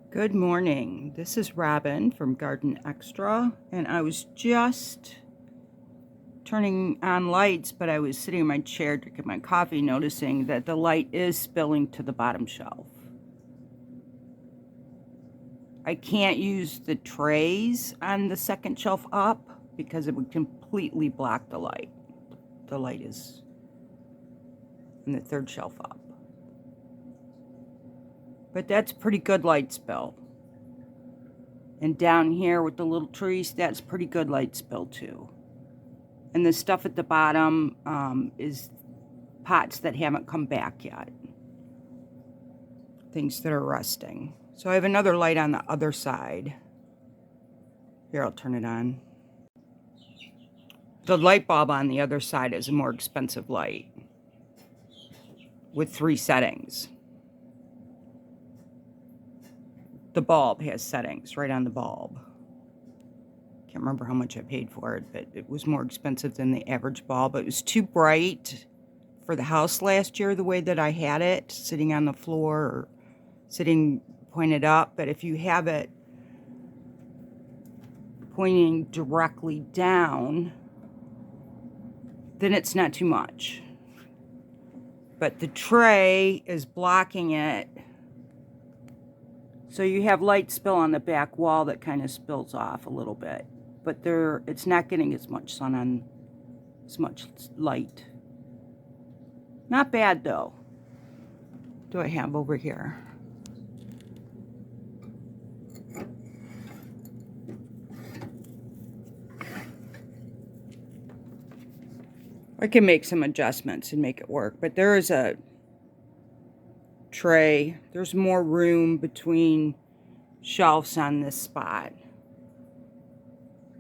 Good morning. This is Robin from Garden Extra, and I was just turning on lights, but I was sitting in my chair drinking my coffee, noticing that the light is spilling to the bottom shelf. I can't use the trays on the second shelf up because it would completely block the light. The light is on the third shelf up. But that's pretty good light spill. And down here with the little trees, that's pretty good light spill too. And the stuff at the bottom is pots that haven't come back yet. Things that are rusting. So I have another light on the other side. Here, I'll turn it on. The light bulb on the other side is a more expensive light with 3 settings. The bulb has settings right on the bulb. Can't remember how much I paid for it, but it was more expensive than the average bulb. It was too bright for the house last year, the way that I had it, sitting on the floor or sitting pointed up. But if you have it pointing directly down, then it's not too much. But the tray is blocking it. So you have light spill on the back wall that kind of spills off a little bit. But it's not getting as much sun on, as much light. Not bad though. What do I have over here? I can make some adjustments and make it work, but there is a tray. There's more room between shelves on this spot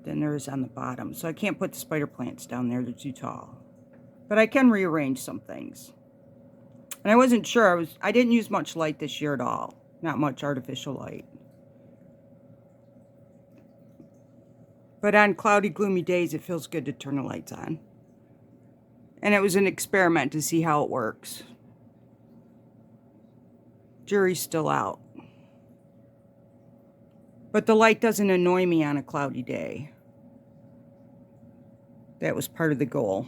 than there is on the bottom. So I can't put the spider plants down there. They're too tall. But I can rearrange some things. And I wasn't sure. I didn't use much light this year at all. Not much artificial light. But on cloudy, gloomy days, it feels good to turn the lights on. And it was an experiment to see how it works. Jury's still out. But the light doesn't annoy me on a cloudy day. That was part of the goal.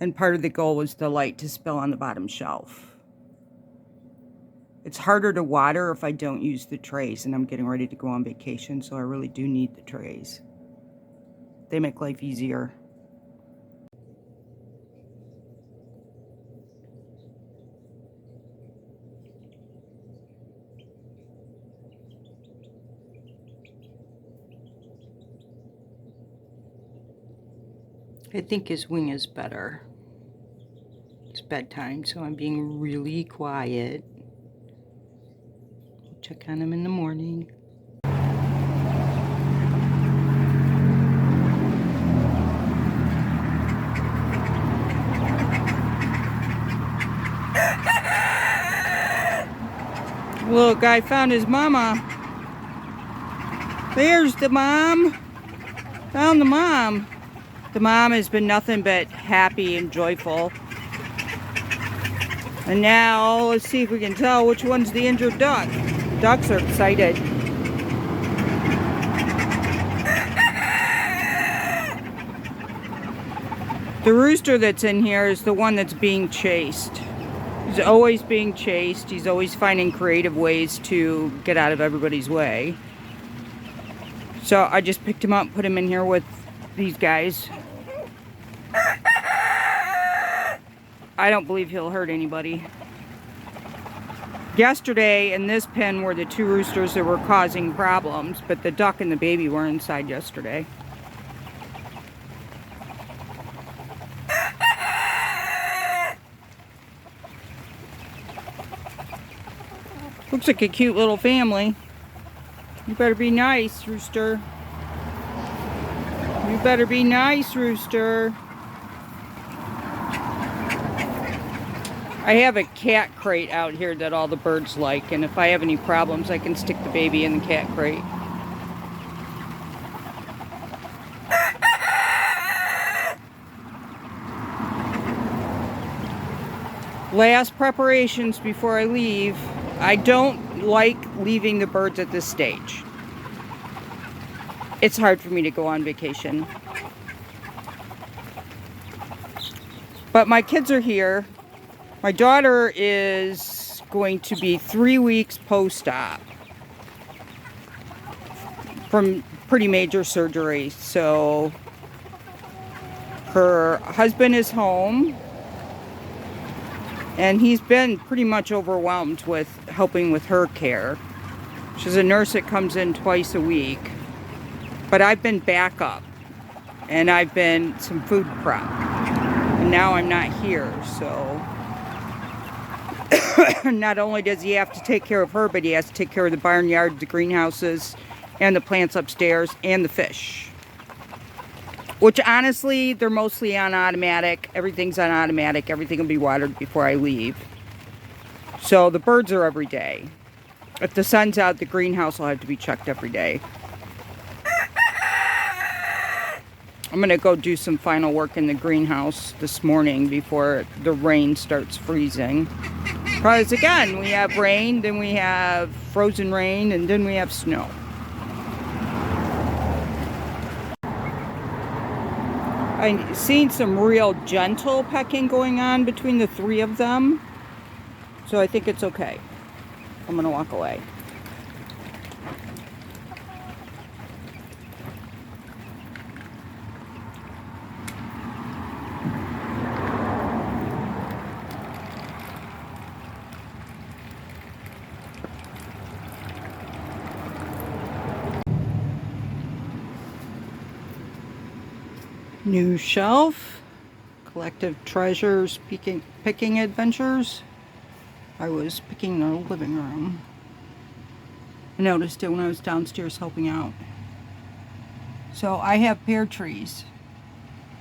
And part of the goal was the light to spill on the bottom shelf. It's harder to water if I don't use the trays, and I'm getting ready to go on vacation, so I really do need the trays. They make life easier. I think his wing is better. It's bedtime, so I'm being really quiet. I'll check on him in the morning. Little guy found his mama. There's the mom. Found the mom. The mom has been nothing but happy and joyful. And now, let's see if we can tell which one's the injured duck. Ducks are excited. The rooster that's in here is the one that's being chased. He's always being chased. He's always finding creative ways to get out of everybody's way. So I just picked him up, put him in here with these guys. I don't believe he'll hurt anybody. Yesterday in this pen were the 2 roosters that were causing problems, but the duck and the baby were inside yesterday. Looks like a cute little family. You better be nice, rooster. You better be nice, rooster. I have a cat crate out here that all the birds like, and if I have any problems, I can stick the baby in the cat crate. Last preparations before I leave. I don't like leaving the birds at this stage. It's hard for me to go on vacation. But my kids are here. My daughter is going to be 3 weeks post-op from pretty major surgery. So her husband is home, and he's been pretty much overwhelmed with helping with her care. She's a nurse that comes in twice a week. But I've been backup, and I've been some food prep. And now I'm not here, so not only does he have to take care of her, but he has to take care of the barnyard, the greenhouses, and the plants upstairs, and the fish. Which, honestly, they're mostly on automatic. Everything's on automatic. Everything will be watered before I leave. So the birds are every day. If the sun's out, the greenhouse will have to be checked every day. I'm going to go do some final work in the greenhouse this morning before the rain starts freezing. Because, again, we have rain, then we have frozen rain, and then we have snow. I'm seeing some real gentle pecking going on between the three of them. So I think it's okay. I'm going to walk away. New shelf, Collective Treasures picking adventures. I was picking the living room. I noticed it when I was downstairs helping out. So I have pear trees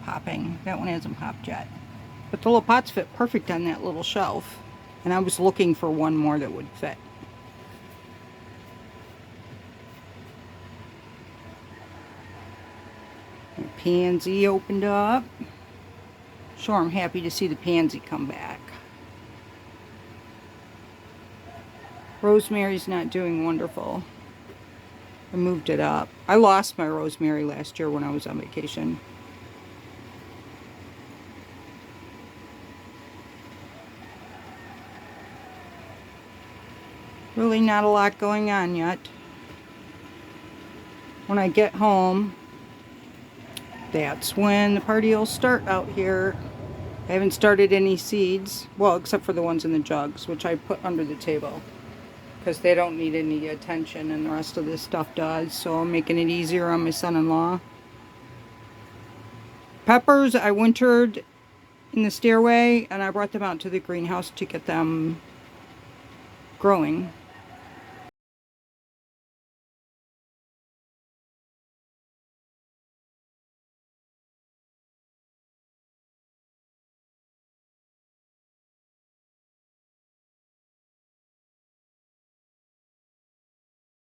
popping. That one hasn't popped yet. But the little pots fit perfect on that little shelf. And I was looking for one more that would fit. Pansy opened up. Sure, I'm happy to see the pansy come back. Rosemary's not doing wonderful. I moved it up. I lost my rosemary last year when I was on vacation. Really not a lot going on yet. When I get home, that's when the party will start out here. I haven't started any seeds. Well, except for the ones in the jugs, which I put under the table. Because they don't need any attention, and the rest of this stuff does. So I'm making it easier on my son-in-law. Peppers, I wintered in the stairway, and I brought them out to the greenhouse to get them growing.